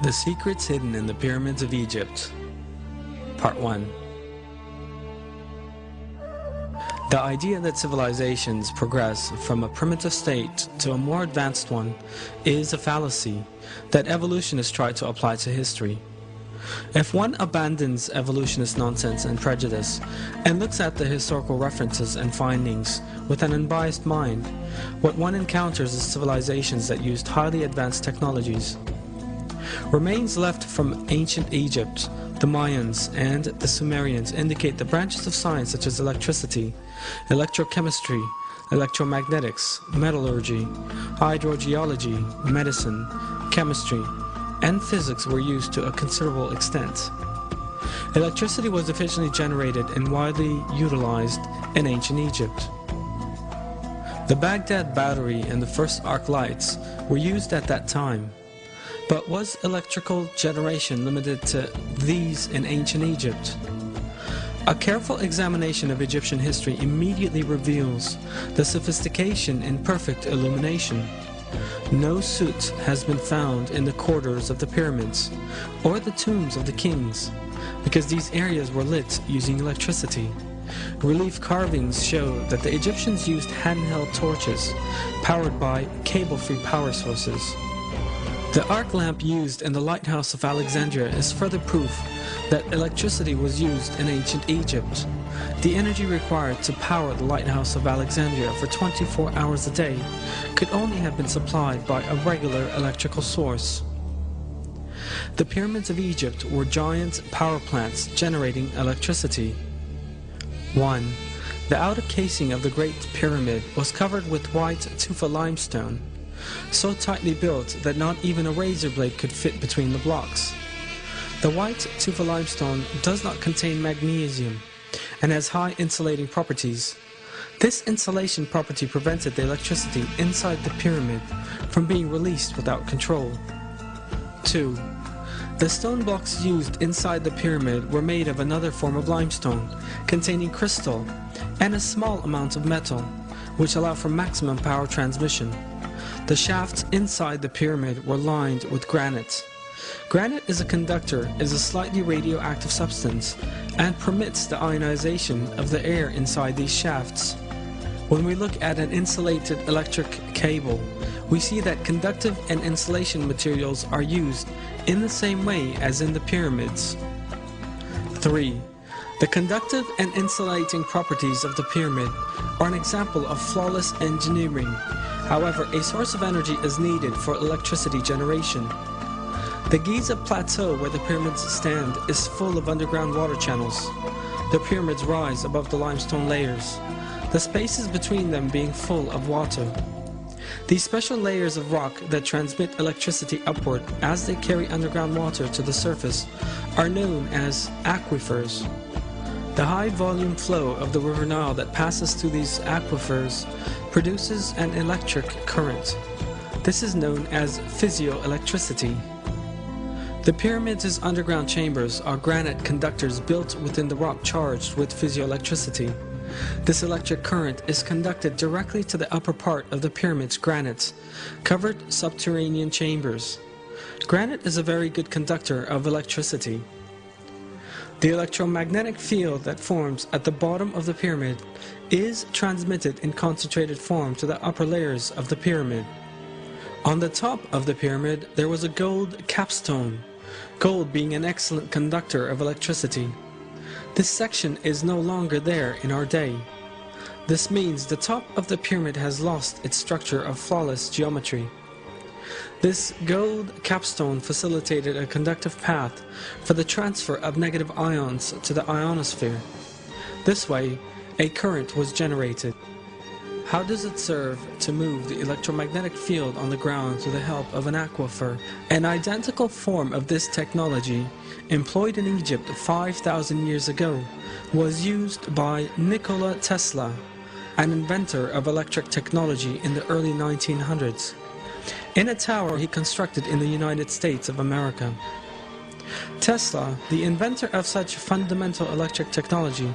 The Secrets Hidden in the Pyramids of Egypt. Part 1. The idea that civilizations progress from a primitive state to a more advanced one is a fallacy that evolutionists try to apply to history. If one abandons evolutionist nonsense and prejudice and looks at the historical references and findings with an unbiased mind, what one encounters is civilizations that used highly advanced technologies. Remains left from ancient Egypt, the Mayans, and the Sumerians indicate the branches of science such as electricity, electrochemistry, electromagnetics, metallurgy, hydrogeology, medicine, chemistry, and physics were used to a considerable extent. Electricity was efficiently generated and widely utilized in ancient Egypt. The Baghdad battery and the first arc lights were used at that time. But was electrical generation limited to these in ancient Egypt? A careful examination of Egyptian history immediately reveals the sophistication in perfect illumination. No soot has been found in the corridors of the pyramids or the tombs of the kings, because these areas were lit using electricity. Relief carvings show that the Egyptians used handheld torches powered by cable-free power sources. The arc lamp used in the lighthouse of Alexandria is further proof that electricity was used in ancient Egypt. The energy required to power the lighthouse of Alexandria for 24 hours a day could only have been supplied by a regular electrical source. The pyramids of Egypt were giant power plants generating electricity. 1. The outer casing of the Great Pyramid was covered with white tufa limestone, so tightly built that not even a razor blade could fit between the blocks. The white tufa limestone does not contain magnesium and has high insulating properties. This insulation property prevented the electricity inside the pyramid from being released without control. 2. The stone blocks used inside the pyramid were made of another form of limestone containing crystal and a small amount of metal, which allow for maximum power transmission. The shafts inside the pyramid were lined with granite. Granite is a slightly radioactive substance and permits the ionization of the air inside these shafts. When we look at an insulated electric cable, we see that conductive and insulation materials are used in the same way as in the pyramids. 3. The conductive and insulating properties of the pyramid are an example of flawless engineering. However, a source of energy is needed for electricity generation. The Giza Plateau where the pyramids stand is full of underground water channels. The pyramids rise above the limestone layers, the spaces between them being full of water. These special layers of rock that transmit electricity upward as they carry underground water to the surface are known as aquifers. The high volume flow of the River Nile that passes through these aquifers produces an electric current. This is known as physioelectricity. The pyramids' underground chambers are granite conductors built within the rock charged with physioelectricity. This electric current is conducted directly to the upper part of the pyramid's granite, covered subterranean chambers. Granite is a very good conductor of electricity. The electromagnetic field that forms at the bottom of the pyramid is transmitted in concentrated form to the upper layers of the pyramid. On the top of the pyramid there was a gold capstone, gold being an excellent conductor of electricity. This section is no longer there in our day. This means the top of the pyramid has lost its structure of flawless geometry. This gold capstone facilitated a conductive path for the transfer of negative ions to the ionosphere. This way, a current was generated. How does it serve to move the electromagnetic field on the ground with the help of an aquifer? An identical form of this technology, employed in Egypt 5,000 years ago, was used by Nikola Tesla, an inventor of electric technology in the early 1900s. In a tower he constructed in the United States of America. Tesla, the inventor of such fundamental electric technology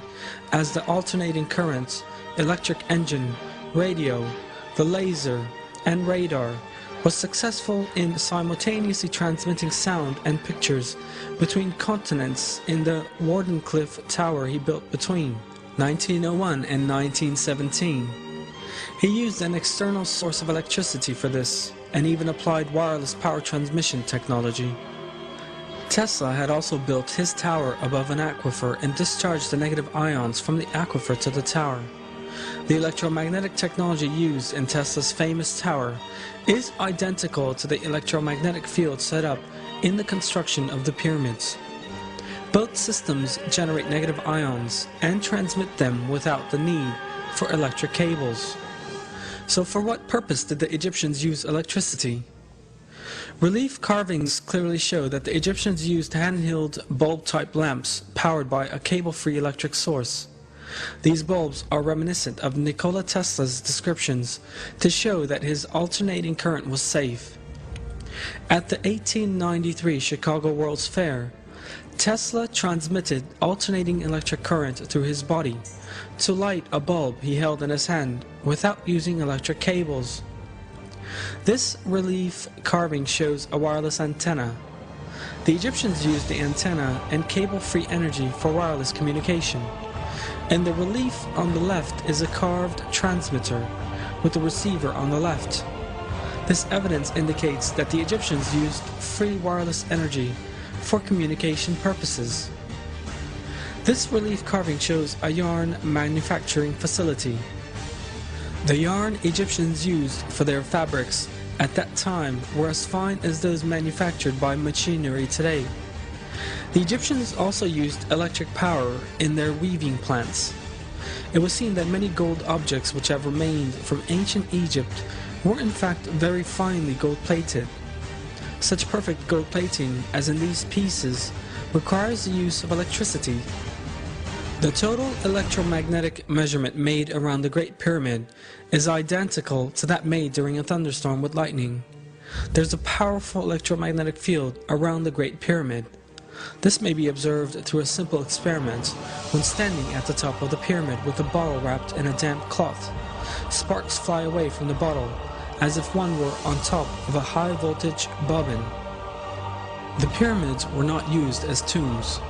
as the alternating current, electric engine, radio, the laser, and radar, was successful in simultaneously transmitting sound and pictures between continents in the Wardenclyffe Tower he built between 1901 and 1917. He used an external source of electricity for this, and even applied wireless power transmission technology. Tesla had also built his tower above an aquifer and discharged the negative ions from the aquifer to the tower. The electromagnetic technology used in Tesla's famous tower is identical to the electromagnetic field set up in the construction of the pyramids. Both systems generate negative ions and transmit them without the need for electric cables. So for what purpose did the Egyptians use electricity? Relief carvings clearly show that the Egyptians used handheld bulb-type lamps powered by a cable-free electric source. These bulbs are reminiscent of Nikola Tesla's descriptions to show that his alternating current was safe. At the 1893 Chicago World's Fair, Tesla transmitted alternating electric current through his body to light a bulb he held in his hand without using electric cables. This relief carving shows a wireless antenna. The Egyptians used the antenna and cable-free energy for wireless communication. In the relief on the left is a carved transmitter with a receiver on the left. This evidence indicates that the Egyptians used free wireless energy for communication purposes. This relief carving shows a yarn manufacturing facility. The yarn Egyptians used for their fabrics at that time were as fine as those manufactured by machinery today. The Egyptians also used electric power in their weaving plants. It was seen that many gold objects which have remained from ancient Egypt were in fact very finely gold-plated. Such perfect gold plating as in these pieces requires the use of electricity. The total electromagnetic measurement made around the Great Pyramid is identical to that made during a thunderstorm with lightning. There's a powerful electromagnetic field around the Great Pyramid. This may be observed through a simple experiment when standing at the top of the pyramid with a bottle wrapped in a damp cloth. Sparks fly away from the bottle as if one were on top of a high-voltage bobbin. The pyramids were not used as tombs.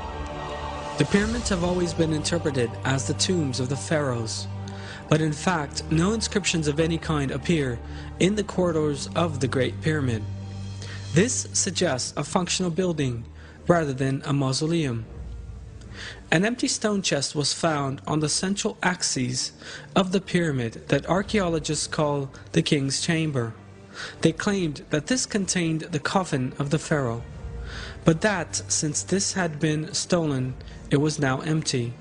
The pyramids have always been interpreted as the tombs of the pharaohs, but in fact no inscriptions of any kind appear in the corridors of the Great Pyramid. This suggests a functional building rather than a mausoleum. An empty stone chest was found on the central axis of the pyramid that archaeologists call the King's Chamber. They claimed that this contained the coffin of the pharaoh, but that since this had been stolen, it was now empty.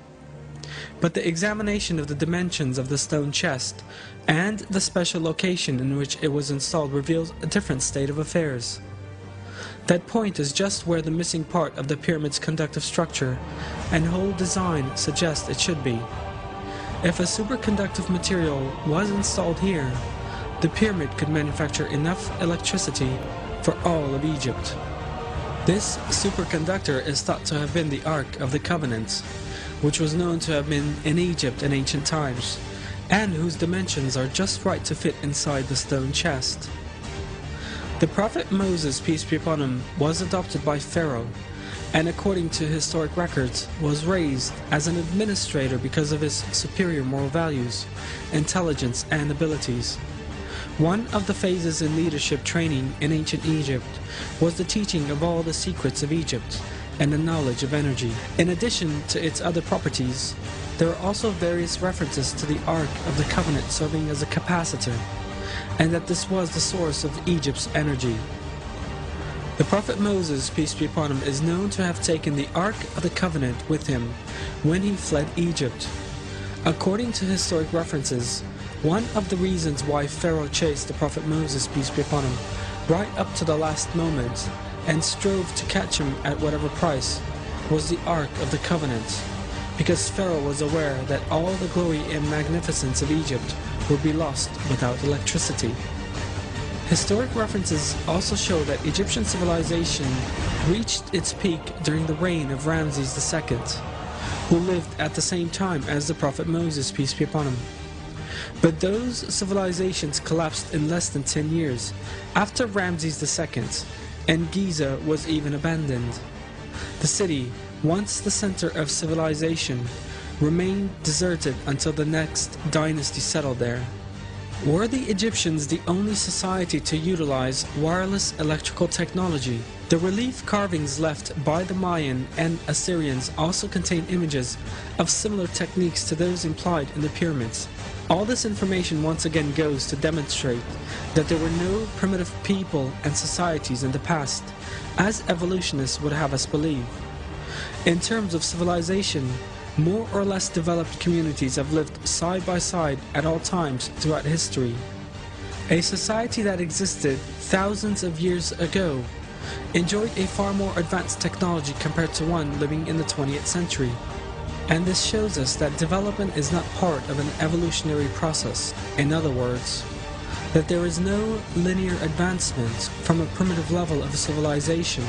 But the examination of the dimensions of the stone chest and the special location in which it was installed reveals a different state of affairs. That point is just where the missing part of the pyramid's conductive structure and whole design suggests it should be. If a superconductive material was installed here, the pyramid could manufacture enough electricity for all of Egypt. This superconductor is thought to have been the Ark of the Covenant, which was known to have been in Egypt in ancient times, and whose dimensions are just right to fit inside the stone chest. The prophet Moses, peace be upon him, was adopted by Pharaoh, and according to historic records, was raised as an administrator because of his superior moral values, intelligence, and abilities. One of the phases in leadership training in ancient Egypt was the teaching of all the secrets of Egypt and the knowledge of energy. In addition to its other properties, there are also various references to the Ark of the Covenant serving as a capacitor, and that this was the source of Egypt's energy. The prophet Moses, peace be upon him, is known to have taken the Ark of the Covenant with him when he fled Egypt. According to historic references, one of the reasons why Pharaoh chased the prophet Moses, peace be upon him, right up to the last moment and strove to catch him at whatever price was the Ark of the Covenant, because Pharaoh was aware that all the glory and magnificence of Egypt would be lost without electricity. Historic references also show that Egyptian civilization reached its peak during the reign of Ramses II, who lived at the same time as the prophet Moses, peace be upon him. But those civilizations collapsed in less than 10 years, after Ramses II, and Giza was even abandoned. The city, once the center of civilization, remained deserted until the next dynasty settled there. Were the Egyptians the only society to utilize wireless electrical technology? The relief carvings left by the Mayan and Assyrians also contain images of similar techniques to those implied in the pyramids. All this information once again goes to demonstrate that there were no primitive people and societies in the past, as evolutionists would have us believe. In terms of civilization, more or less developed communities have lived side by side at all times throughout history. A society that existed thousands of years ago enjoyed a far more advanced technology compared to one living in the 20th century. And this shows us that development is not part of an evolutionary process. In other words, that there is no linear advancement from a primitive level of civilization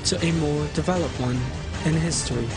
to a more developed one in history.